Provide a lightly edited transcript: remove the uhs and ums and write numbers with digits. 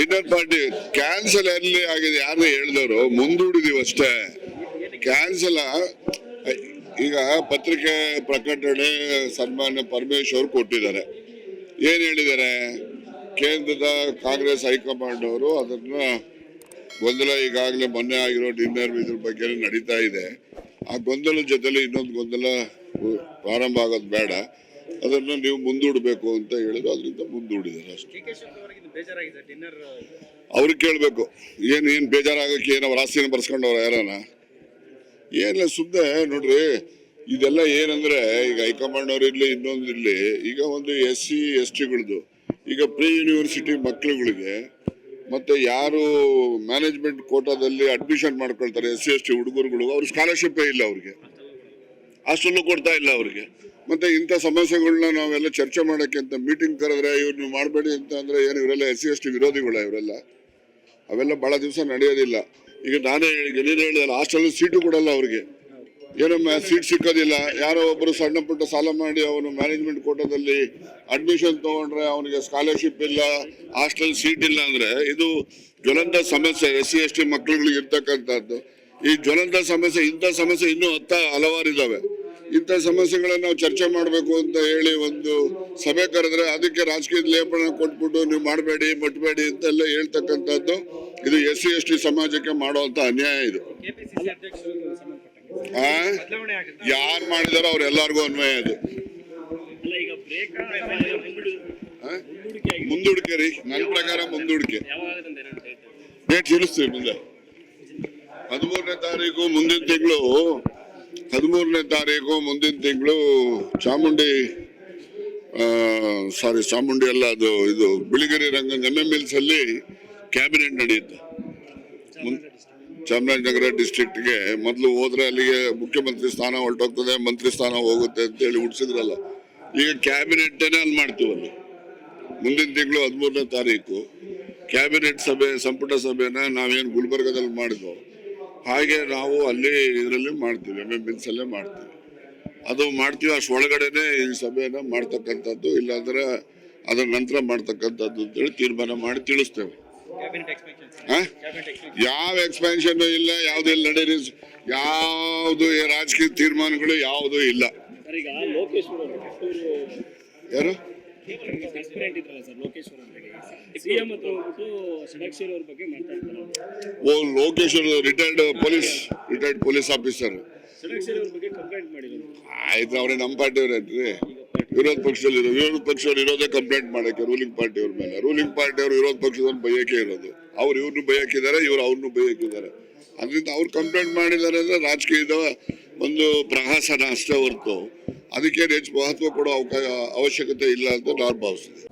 Dinner party cancel ಎಲ್ಲಿ ಆಗಿದೆ, ಯಾರು ಹೇಳಿದವರು, ಮುಂದೂಡಿದೀವಿ ಅಷ್ಟೇ. ಕ್ಯಾನ್ಸಲ್ ಈಗ ಪತ್ರಿಕೆ ಪ್ರಕಟಣೆ ಸನ್ಮಾನ್ಯ ಪರಮೇಶ್ವರ್ ಕೊಟ್ಟಿದ್ದಾರೆ. ಏನ್ ಹೇಳಿದ್ದಾರೆ? ಕೇಂದ್ರದ ಕಾಂಗ್ರೆಸ್ ಹೈಕಮಾಂಡ್ ಅವರು ಅದನ್ನ ಗೊಂದಲ ಈಗಾಗಲೇ ಮೊನ್ನೆ ಆಗಿರೋ ಡಿನ್ನರ್ ಇದ್ರ ಬಗ್ಗೆ ನಡೀತಾ ಇದೆ. ಆ ಗೊಂದಲದ ಜೊತೆಲಿ ಇನ್ನೊಂದು ಗೊಂದಲ ಪ್ರಾರಂಭ ಆಗೋದು ಬೇಡ, ಅದನ್ನ ನೀವು ಮುಂದೂಡಬೇಕು ಅಂತ ಹೇಳಿದ್ರು. ಅದರಿಂದ ಮುಂದೂಡಿದ್ದಾರೆ ಅಷ್ಟೇ. ಅವ್ರಿಗೆ ಕೇಳ್ಬೇಕು ಏನ್ ಬೇಜಾರಾಗಕ್ಕೆ, ಏನ್ ಅವ್ರ ಆಸ್ತಿನ ಬರ್ಸ್ಕೊಂಡವ್ರ ಯಾರನ? ಏನಿಲ್ಲ, ಸುಮ್ಮನೆ ನೋಡ್ರಿ, ಇದೆಲ್ಲ ಏನಂದ್ರೆ ಈಗ ಹೈಕಮಾಂಡ್ ಅವ್ರು ಇರ್ಲಿ ಇನ್ನೊಂದು ಇರ್ಲಿ, ಈಗ ಒಂದು SC STಗಳದ್ದು ಈಗ ಪ್ರೀ ಯೂನಿವರ್ಸಿಟಿ ಮಕ್ಳುಗಳಿಗೆ ಮತ್ತೆ ಯಾರು ಮ್ಯಾನೇಜ್ಮೆಂಟ್ ಕೋಟಾದಲ್ಲಿ ಅಡ್ಮಿಷನ್ ಮಾಡ್ಕೊಳ್ತಾರೆ SC ST ಹುಡುಗರುಗಳು, ಅವ್ರ ಸ್ಕಾಲರ್ಶಿಪ್ಪೇ ಇಲ್ಲ, ಅವ್ರಿಗೆ ಅಷ್ಟಲ್ಲೂ ಕೊಡ್ತಾ ಇಲ್ಲ ಅವ್ರಿಗೆ. ಮತ್ತೆ ಇಂಥ ಸಮಸ್ಯೆಗಳನ್ನ ನಾವೆಲ್ಲ ಚರ್ಚೆ ಮಾಡಕ್ಕೆ ಅಂತ ಮೀಟಿಂಗ್ ಕರೆದ್ರೆ ಇವ್ರನ್ನ ಮಾಡಬೇಡಿ ಅಂತ ಅಂದ್ರೆ ಏನು ಇವರೆಲ್ಲ SC ST ವಿರೋಧಿಗಳ ಇವರೆಲ್ಲ? ಅವೆಲ್ಲ ಬಹಳ ದಿವಸ ನಡೆಯೋದಿಲ್ಲ. ಈಗ ನೀನು ಹೇಳಿದಲ್ಲ, ಹಾಸ್ಟೆಲ್ ಸೀಟು ಕೊಡಲ್ಲ ಅವ್ರಿಗೆ, ಏನೋ ಸೀಟ್ ಸಿಕ್ಕೋದಿಲ್ಲ. ಯಾರೋ ಒಬ್ರು ಸಣ್ಣ ಪುಟ್ಟ ಸಾಲ ಮಾಡಿ ಅವನು ಮ್ಯಾನೇಜ್ಮೆಂಟ್ ಕೋಟಾದಲ್ಲಿ ಅಡ್ಮಿಷನ್ ತಗೊಂಡ್ರೆ ಅವನಿಗೆ ಸ್ಕಾಲರ್ಶಿಪ್ ಇಲ್ಲ, ಹಾಸ್ಟೆಲ್ ಸೀಟ್ ಇಲ್ಲ ಅಂದ್ರೆ ಇದು ಜ್ವಲಂತ ಸಮಸ್ಯೆ SC ST ಮಕ್ಕಳುಗಳಿಗೆ ಇರ್ತಕ್ಕಂಥದ್ದು. ಈ ಜ್ವಲಂತ ಸಮಸ್ಯೆ, ಇಂಥ ಸಮಸ್ಯೆ ಇನ್ನೂ ಹಲವಾರು ಇದಾವೆ. ಇಂಥ ಸಮಸ್ಯೆಗಳನ್ನ ನಾವು ಚರ್ಚೆ ಮಾಡಬೇಕು ಅಂತ ಹೇಳಿ ಒಂದು ಸಭೆ ಕರೆದ್ರೆ ಅದಕ್ಕೆ ರಾಜಕೀಯದ ಲೇಪನ ಕೊಟ್ಬಿಟ್ಟು ನೀವು ಮಾಡಬೇಡಿ ಮುಟ್ಬೇಡಿ ಅಂತೆಲ್ಲ ಹೇಳ್ತಕ್ಕಂಥದ್ದು ಇದು SC ST ಸಮಾಜಕ್ಕೆ ಮಾಡುವಂತ ಅನ್ಯಾಯ. ಇದು ಯಾರು ಮಾಡಿದಾರೋ ಅವ್ರೆಲ್ಲರಿಗೂ ಅನ್ವಯ. ಅದು ಮುಂದೂಡಿಕೆ ರೀ, ನನ್ನ ಪ್ರಕಾರ ಮುಂದೂಡಿಕೆ. ಡೇಟ್ ತಿಳಿಸ್ತೀವಿ ಮುಂದೆ. 13ನೇ ತಾರೀಕು ಮುಂದಿನ ತಿಂಗಳು, 13ನೇ ತಾರೀಕು ಮುಂದಿನ ತಿಂಗಳು ಚಾಮುಂಡಿ ಅಲ್ಲ, ಅದು ಇದು ಬಿಳಿಗಿರಿ ರಂಗ MMLs ಅಲ್ಲಿ ಕ್ಯಾಬಿನೆಟ್ ನಡೆಯುತ್ತೆ. ಚಾಮರಾಜನಗರ ಡಿಸ್ಟ್ರಿಕ್ಟ್ಗೆ ಮೊದಲು ಹೋದ್ರೆ ಅಲ್ಲಿಗೆ ಮುಖ್ಯಮಂತ್ರಿ ಸ್ಥಾನ ಹೊರಟೋಗ್ತದೆ, ಮಂತ್ರಿ ಸ್ಥಾನ ಹೋಗುತ್ತೆ ಅಂತ ಹೇಳಿ ಉಡ್ಸಿದ್ರಲ್ಲ. ಈಗ ಕ್ಯಾಬಿನೆಟ್ ಅಲ್ಲಿ ಮಾಡ್ತೀವಿ. ಅಲ್ಲಿ ಮುಂದಿನ ತಿಂಗಳು 13ನೇ ತಾರೀಕು ಕ್ಯಾಬಿನೆಟ್ ಸಭೆ, ಸಂಪುಟ ಸಭೆನ ನಾವೇನು ಗುಲ್ಬರ್ಗದಲ್ಲಿ ಮಾಡಿದ್ವು ಹಾಗೆ ನಾವು ಅಲ್ಲಿ ಇದರಲ್ಲಿ ಮಾಡ್ತೀವಿ, MMLs ಅಲ್ಲೇ ಮಾಡ್ತೀವಿ. ಅದು ಮಾಡ್ತೀವಿ, ಅಷ್ಟೊಳಗಡೆನೆ ಈ ಸಭೆನ ಮಾಡ್ತಕ್ಕಂಥದ್ದು, ಇಲ್ಲಾಂದ್ರೆ ಅದರ ನಂತರ ಮಾಡ್ತಕ್ಕಂಥದ್ದು ಅಂತೇಳಿ ತೀರ್ಮಾನ ಮಾಡಿ ತಿಳಿಸ್ತೇವೆ. ಯಾವ ಎಕ್ಸ್ಪ್ಯಾನ್ಷನ್ ಇಲ್ಲ, ಯಾವ್ದು ಇಲ್ಲ, ನಡೀರಿ, ಯಾವ್ದು ರಾಜಕೀಯ ತೀರ್ಮಾನಗಳು ಯಾವುದು ಇಲ್ಲ. ಯಾರು ಲೋಕೇಶ್ವರ್ ರಿಟೈರ್ಡ್ ಪೊಲೀಸ್ ಆಫೀಸರ್. ಆಯ್ತು, ಅವ್ರೆ ನಮ್ಮ ಪಾರ್ಟಿಯವ್ರೇನ್ರಿ, ವಿರೋಧ ಪಕ್ಷದವ್ರು ಇರೋದೇ ಕಂಪ್ಲೇಂಟ್ ಮಾಡಕ್ಕೆ ರೂಲಿಂಗ್ ಪಾರ್ಟಿಯವ್ರ ಮೇಲೆ. ರೂಲಿಂಗ್ ಪಾರ್ಟಿಯವರು ವಿರೋಧ ಪಕ್ಷದವ್ರು ಬೈಯಕ್ಕೆ ಇರೋದು, ಅವ್ರು ಇವ್ರನ್ನು ಬೈಯಕ್ಕಿದ್ದಾರೆ, ಇವ್ರು ಅವ್ರನ್ನು ಬೈಯಕ್ಕಿದ್ದಾರೆ. ಅದರಿಂದ ಅವ್ರು ಕಂಪ್ಲೇಂಟ್ ಮಾಡಿದ್ದಾರೆ ಅಂದ್ರೆ ರಾಜಕೀಯದ ಒಂದು ಪ್ರಹಸನ ಅಷ್ಟೇ ಹೊರತು ಅದಕ್ಕೆ ಹೆಚ್ಚು ಮಹತ್ವ ಕೊಡೋ ಅವಶ್ಯಕತೆ ಇಲ್ಲ ಅಂತ ನಾನು ಭಾವಿಸ್ತೀನಿ.